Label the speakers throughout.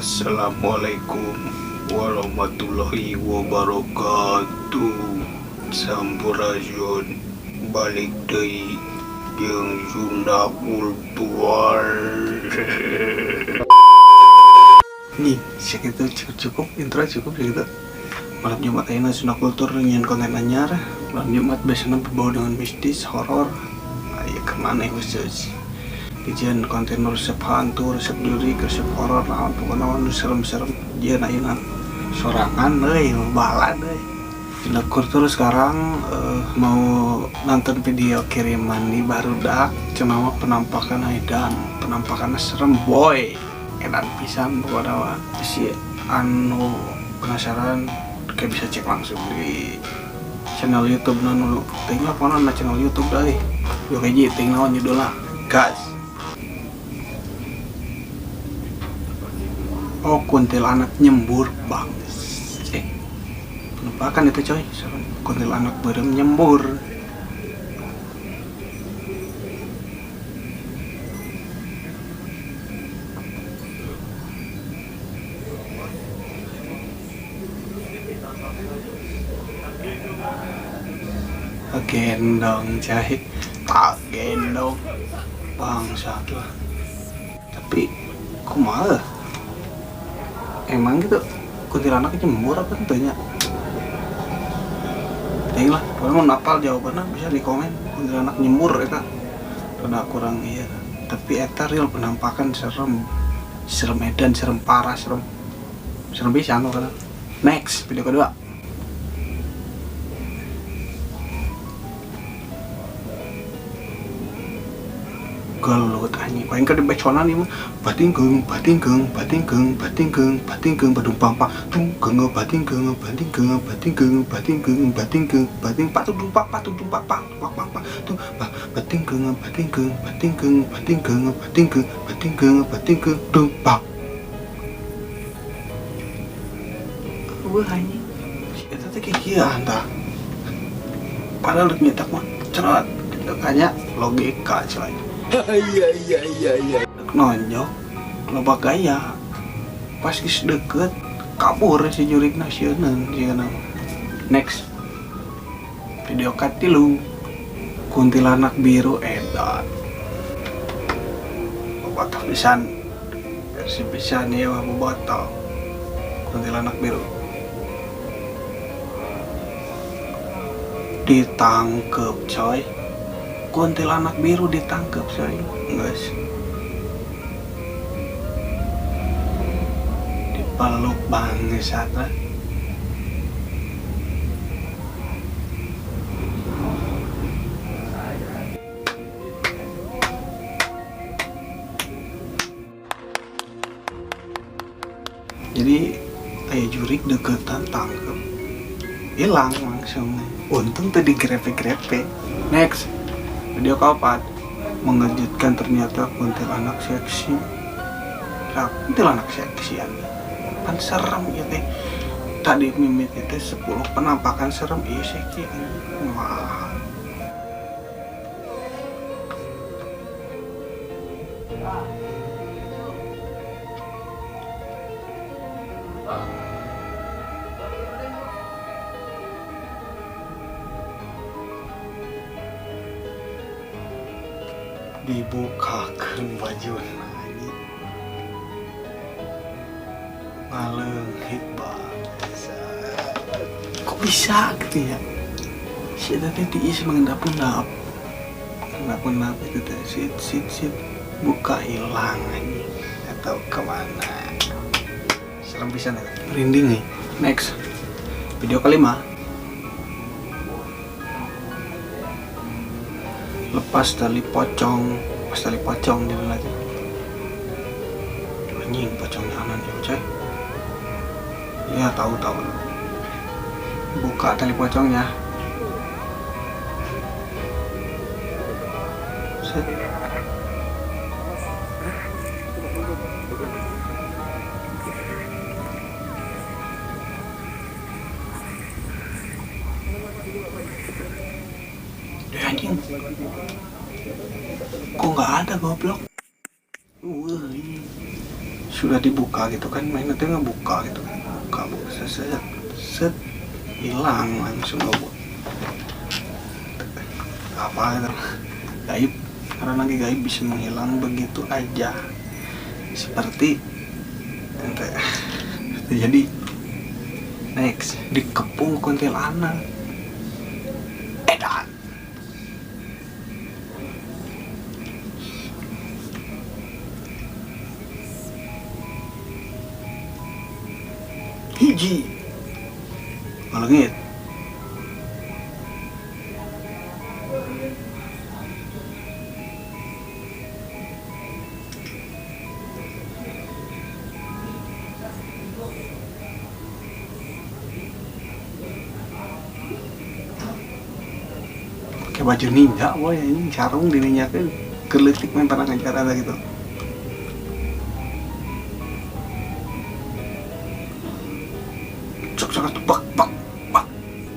Speaker 1: Assalamualaikum warahmatullahi wabarakatuh. Sampurasun balik deui jeung Sunda Kultur. Nih, segitu cukup intro cukup segitu. Malam Jumat ayeuna Sunda Kultur nyian konten anyar. Malam Jumat biasanya berbau dengan mistis, horor. Aya kemana khusus. Bijian konten resep hantu, resep juri, resep horor, naon pokoknya serem-serem. Jian ayeuna sorangan euy, balad euy. Sunda Kultur sekarang mau nonton video kiriman di barudak cenah penampakan Aidan, penampakan serem boy. Edan pisan pokoknya si anu penasaran kayak bisa cek langsung di channel YouTube nanu tinggal pokoknya na channel YouTube deh. Yo kayak ting naon judulna gas. Oh, kuntilanak nyembur bang. Penampakan itu coy, kuntilanak berem nyembur. Gendong cahit, tak gendong bangsat lah. Tapi kumaha? Emang gitu kuntilanak nyembur apa tentunya? Lah, kalau mau napal jawabannya bisa di komen. Kuntilanak nyembur eta rada kurang iya. Tapi eta real penampakan serem. Serem edan, serem parah, serem bisa anu kan. Next, video kedua. Gelut anjing, paling ke beconan ieu batingkeung badung pampa tungkeung batingkeung bating patu dumpak tuh batingkeung dumpak. Wah anjing, eta teh kieu anta. Padahal nyetak mah cerot, kayaknya logika coy. Iya. Nonjok, loba gaya. Pas geus deket, kabur si jurigna sieuneuh jigana. Next. Video katilu. Kuntilanak biru edan. Bobotoh pisan. Versi pisan ieu mah bobotoh. Kuntilanak biru. Ditangkep coy. Kuntilanak biru ditangkap coy, guys. Dipeluk bangsat lah. Jadi aya jurig deketan tangkep, hilang langsung. Untung tadi grepe-grepe. Next. Video keempat, mengejutkan ternyata kuntilanak seksi. Kuntilanak seksi kan serem gitu. Tadi mimit itu 10 penampakan serem iya seksi. Wah. Dibukakeun bajuna anjing. Ngaleungit bangsat. Kok bisa gitu ya? Si eta teh diisi mengendap-endap. Endap-endap itu teh sit buka hilang anjing. Atau kemana? Serem pisan ya. Merinding nih. Next. Video kelima. Lepas tali pocong di mana aja. Anjing pocongnya anan ya coy. Ya tahu. Buka tali pocongnya. Set. Anjing. Kok nggak ada goblok? sudah dibuka gitu kan, mainnya tuh ngebuka gitu kan, buka set set hilang langsung ngebut apa gitu, gaib, karena lagi gaib bisa menghilang begitu aja seperti ente. Jadi next dikepung kuntilanak edan hiji malengit pakai baju ninja boy, ini sarung dininjakeun keletik main tanah ngajar ada gitu. Cok bak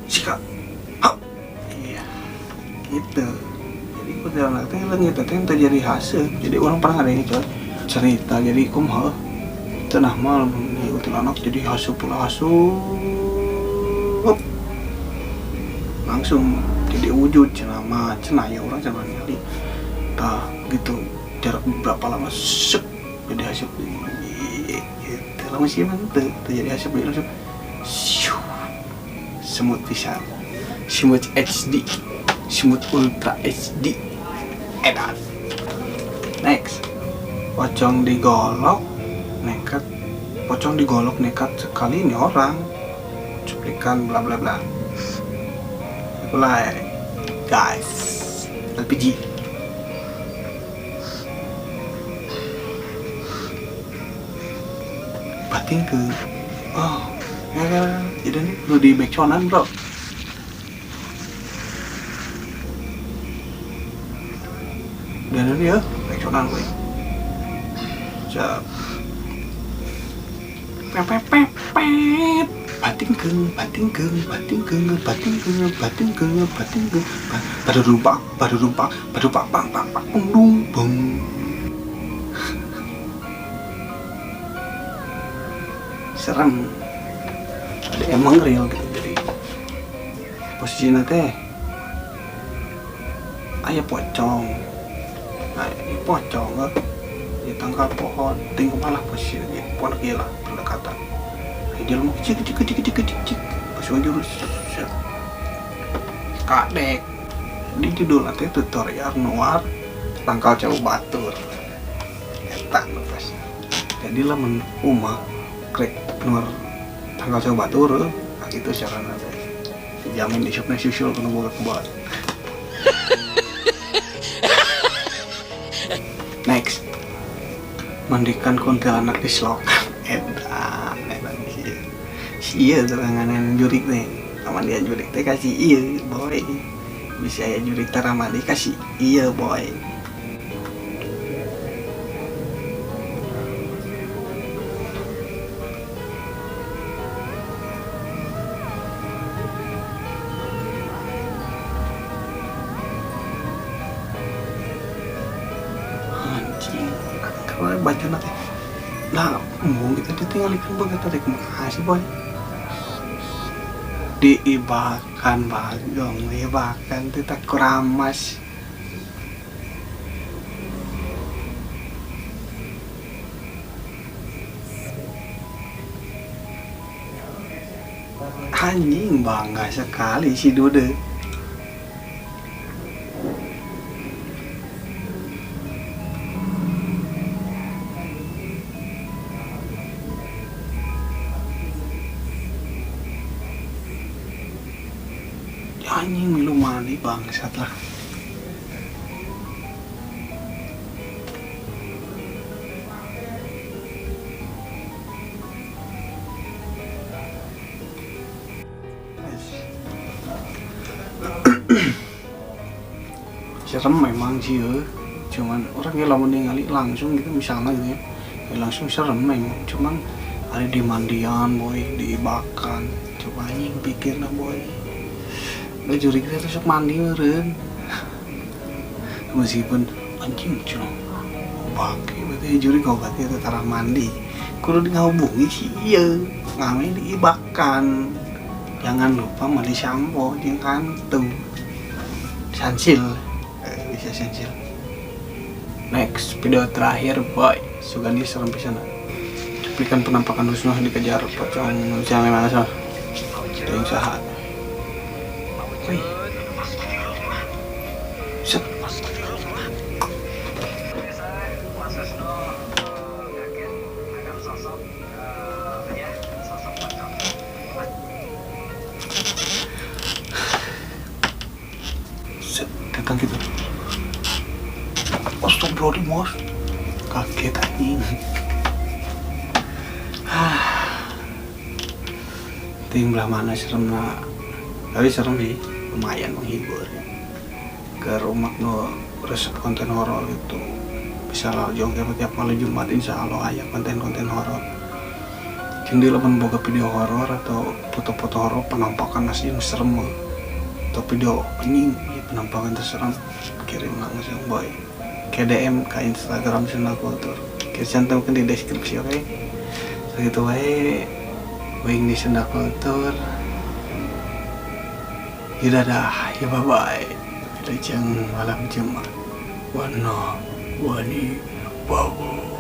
Speaker 1: sika hap iya gitu. Jadi kuntilanak teh leungit teh terjadi hasil, jadi orang pernah ada yang cerita jadi kumaha cenah mah di kuntilanak jadi hasil pula hasup langsung jadi wujud cenah ya orang cenah nyali tah gitu jarak berapa lama sep jadi hasil gitu lama sih mah terjadi hasil langsung semut pisan, semut HD, semut ultra HD edan. Next pocong digolok nekat sekali ini orang cuplikan bla bla bla mulai guys LPG batin ke oh ya jadi nih lu di backsonan bro dan ini ya backsonan gue siap pepet batin keng pada rumpak pak bung serem ada emang real gitu. Jadi posisinya teh aya pocong di tangkal pohon tinggal malah posisinya pohon gila berdekatan dia mau cik pas jurus kadek di judul nanti tutorial noir tangkal jauh batur etak pas jadi lah umah klik noir tangkal jauh batur nah itu cara nanti dijamin di shopnya susul kena buat next mandikan kuntilanak di selokan edan iya teranganan jurik teh aman dia jurik teh kasih iya boy bisa ya jurik taramadi kasih iya boy anjing kalau baca nanti nah mau kita ditinggal ikan bagai tadi makasih boy diibakan bagong ibakan tidak kuramas anjing bangga sekali si Dude anjing milu mandi bangsat lah serem memang sih ya cuman orang yang lama ningali langsung gitu misalnya gitu ya langsung serem memang cuman ada di mandian boy diibakan coba anjing pikir lah boy gak jurik kita terus mandi meren meskipun anjing cuma pakai berarti jurik obatnya itu tarah mandi kudu ngahubungi sih iya ngame diibakan. Jangan lupa mandi sampo jeung kantu sansil bisa sansil. Next video terakhir boy Sugandi serem pisan cuplikan penampakan Husnul dikejar pocong misalnya mana sah yang saha wih set datang gitu. Astagfirullahaladzim bos, kaget anjing. Ting belah mana serem na, tapi serem sih, lumayan menghibur. Ke rumah no resep konten horor itu bisa lah jongkel tiap malam Jumat insya Allah ayah konten-konten horor. Jadi lapan boga video horor atau foto-foto horor penampakan nasi yang serem atau video anjing penampakan terserem kirim langsung boy ke DM ke Instagram Sunda Kultur kita cantumkan di deskripsi oke segitu wae wing di Sunda Kultur ya dadah ya bye bye kita malam Jumat wani babu